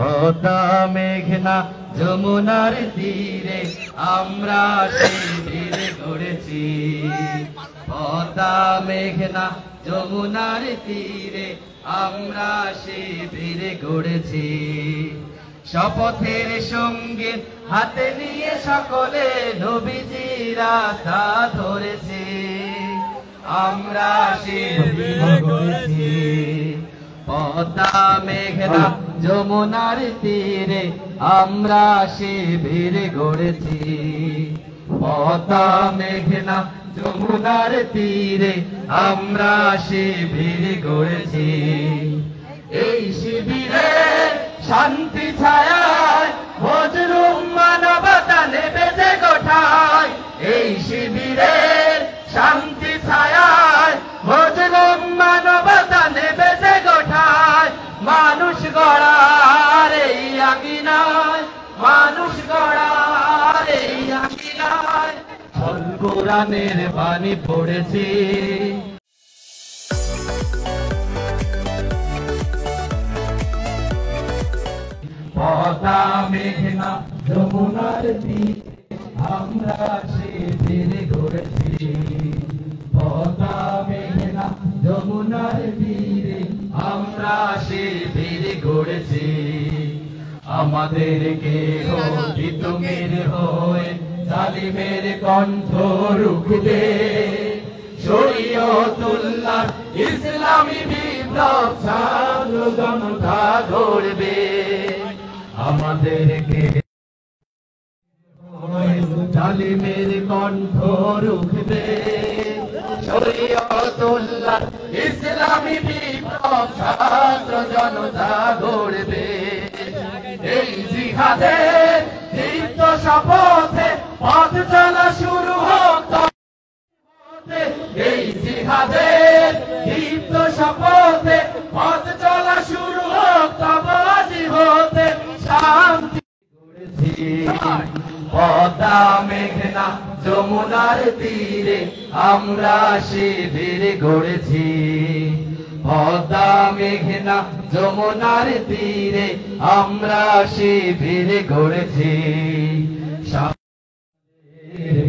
পদ্মা মেঘনা যমুনার তীরে আমরা শিবির গড়েছি। পদ্মা মেঘনা যমুনার তীরে আমরা শিবির গড়েছি। শপথের সঙ্গে হাতে নিয়ে সকলে নবীজি রাস্তা ধরেছি। আমরা শিবির গড়েছি। পদ্মা মেঘনা যমুনার তীরে আমরা শিবির গড়েছি। পদ্মা মেঘনা যমুনার তীরে আমরা শিবির গড়েছি। এই শিবিরে শান্তি ছায়ায় মজলুম মানবতা নেবে যে গোঠায়। এই শিবিরে শান্তি ছায়ায় মজলুম মানবতা নেবে যে গোঠায়। মানুষ গড়ার এই আঙিনায়, মানুষ গড়ার এই আঙিনায় আল কোরআনের বাণী পড়েছি। পদ্মা মেঘনা যমুনার তীরে আমরা শিবির গড়েছি। পদ্মা মেঘনা যমুনার তীরে আমরা শিবির গড়েছি। আমাদেরকে জিতুমের হয়ে জালিমের কণ্ঠ রুখবে। শরীয়তুল্লাহ ইসলামী বিপ্লব ছাত্র জনতা গড়বে। আমাদেরকে জালিমের কণ্ঠ রুখবে। শরীয়তুল্লাহ ইসলামী বিপ্লব ছাত্র জনতা গড়বে। এই জিহাদের দীপ্ত শপথে পথ চলা শুরু হোক। এই জিহাদের দীপ্ত শপথে পথ চলা শুরু হোক। তবাদি হতে শান্তি গড়েছি। পদ্মা মেঘনা যমুনার তীরে আমরা শিবির গড়েছি। পদ্মা মেঘনা যমুনার তীরে আমরা শিবির গড়েছি।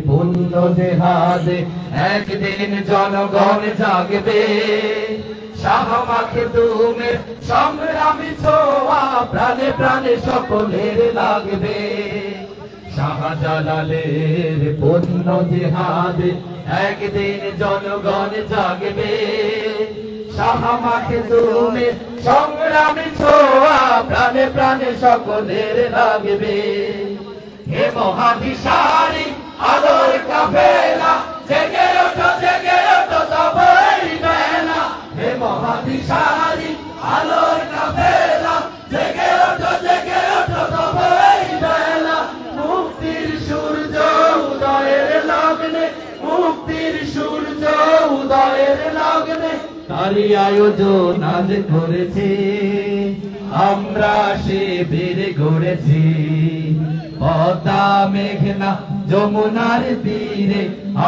পুণ্য জেহাদে একদিন জনগণ জাগবে। শাহ মাখদুমের সংগ্রামী ছোঁয়া প্রাণে প্রাণে সকলের লাগবে। শাহজালালের পুণ্য জিহাদে একদিন জনগণ জাগবে। শাহ মাখদুমের সংগ্রামী ছোঁয়া প্রাণে প্রাণে সকলের লাগবে। হে মহাদিশারি আলোর কাফেলা জেগে ওঠো তবই বেলা। হে মহাদিশারি আলোর কাফেলা জেগে ওঠো তবই বেলা। মুক্তির সূর্য উদয়ের লগ্নে, মুক্তির সূর্য উদয়ের লগ্নে তারই আয়োজন আজ করেছি। আমরা শিবির গড়েছি। পদ্মা মেঘনা যমুনার তীরে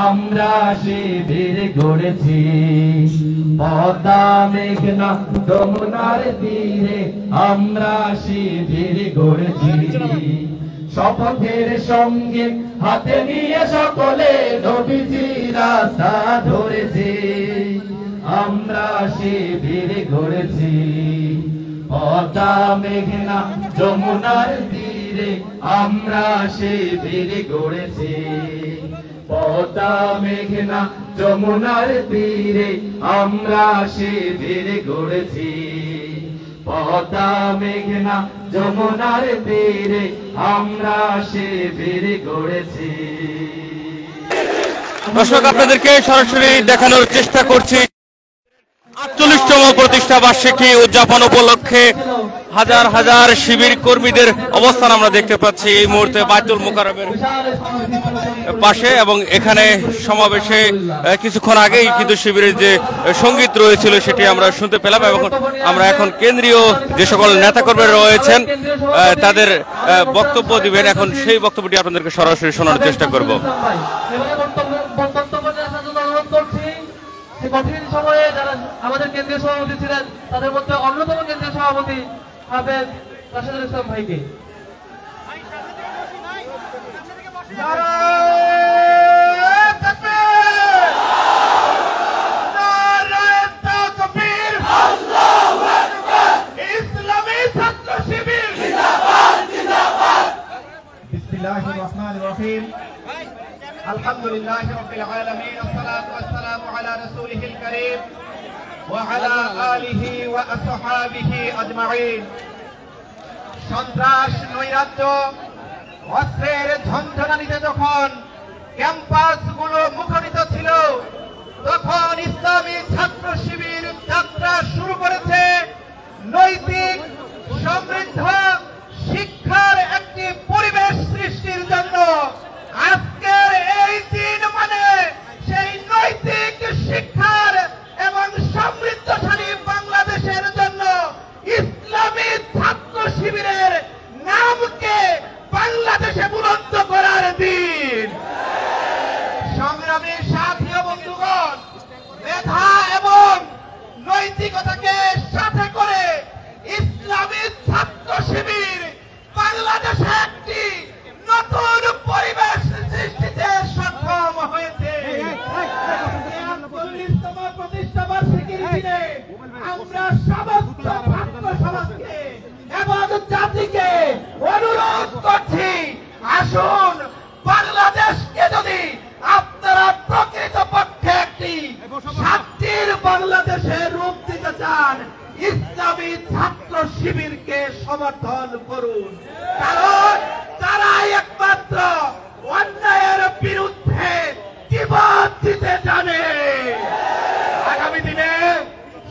আমরা শিবির গড়েছি। পদ্মা মেঘনা যমুনার তীরে আমরা শিবির গড়েছি। শপথের সঙ্গে হাতে নিয়ে সকলে নবীজি রাস্তা ধরেছি। আমরা শিবির গড়েছি। পদ্মা মেঘনা যমুনার তীরে আমরা শিবির গড়েছি। পদ্মা মেঘনা যমুনার তীরে আমরা শিবির গড়েছি। পদ্মা মেঘনা যমুনার তীরে আমরা শিবির গড়েছি। দর্শক, আপনাদেরকে সরাসরি দেখানোর চেষ্টা করছি ৪৮তম প্রতিষ্ঠা বার্ষিকী উদযাপন উপলক্ষে হাজার হাজার শিবির কর্মীদের অবস্থান আমরা দেখতে পাচ্ছি এই মুহূর্তে বাইতুল মুকাররমের পাশে। এবং এখানে সমাবেশে কিছুক্ষণ আগেই কিন্তু শিবিরের যে সঙ্গীত রয়েছিল সেটি আমরা শুনতে পেলাম। এবং আমরা এখন কেন্দ্রীয় যে সকল নেতাকর্মীরা রয়েছেন তাদের বক্তব্য দিবেন। এখন সেই বক্তব্যটি আপনাদেরকে সরাসরি শোনার চেষ্টা করব। কঠিন সময়ে যারা আমাদের কেন্দ্রীয় সভাপতি ছিলেন তাদের মধ্যে অন্যতম কেন্দ্রীয় সভাপতি হাফেজ রাশেদুল ইসলাম ভাইকে। আলহামদুলিল্লাহি রাব্বিল আলামিন والصلاه والسلام على رسوله الكريم وعلى آله وأصحابه أجمعين। সন্ত্রাস নৈরাজ্য অস্ত্রের ঝঞ্ঝনানিতে যখন ক্যাম্পাসগুলো মুখরিত ছিল, তখন ইসলামী ছাত্র শিবির যাত্রা শুরু করেছে নৈতিক সমৃদ্ধ শিক্ষার একটি পরিবেশ সৃষ্টির জন্য। আজকের এই দিন মানে সেই নৈতিক শিক্ষার এবং সমৃদ্ধশালী বাংলাদেশের জন্য ইসলামী ছাত্র শিবিরের নামকে বাংলাদেশে বুলন্দ করার দিন। সংগ্রামী সাথী ও বন্ধুগণ, মেধা এবং নৈতিকতাকে সাথে করে ইসলামী ছাত্র শিবির বাংলাদেশে একটি নতুন পরিবেশ সৃষ্টিতে সক্ষম হয়েছে। ৪১তম প্রতিষ্ঠা বার্ষিকীর দিনে আমরা সমস্ত ছাত্র সমাজকে এবং জাতিকে অনুরোধ করছি, আসুন বাংলাদেশকে যদি আপনারা প্রকৃতপক্ষে একটি শান্তির বাংলাদেশে রূপ দিতে চান, ইসলামী ছাত্র শিবিরকে সমর্থন করুন। কারণ তারাই একমাত্র অন্যায়ের বিরুদ্ধে জীবন দিতে জানে। আগামী দিনে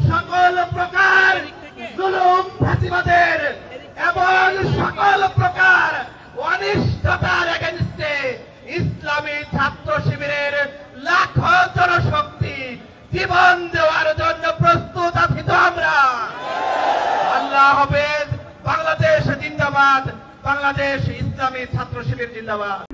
সকল প্রকার জুলুম ফ্যাসিবাদের এবং সকল প্রকার অনিষ্টতার এগেইনস্টে ইসলামী ছাত্র শিবিরের লাখো জনশক্তি জীবন দেওয়ার জন্য প্রস্তুত আছি তো আমরা। আল্লাহ হাফেজ। বাংলাদেশ জিন্দাবাদ। বাংলাদেশ ইসলামী ছাত্র শিবির জিন্দাবাদ।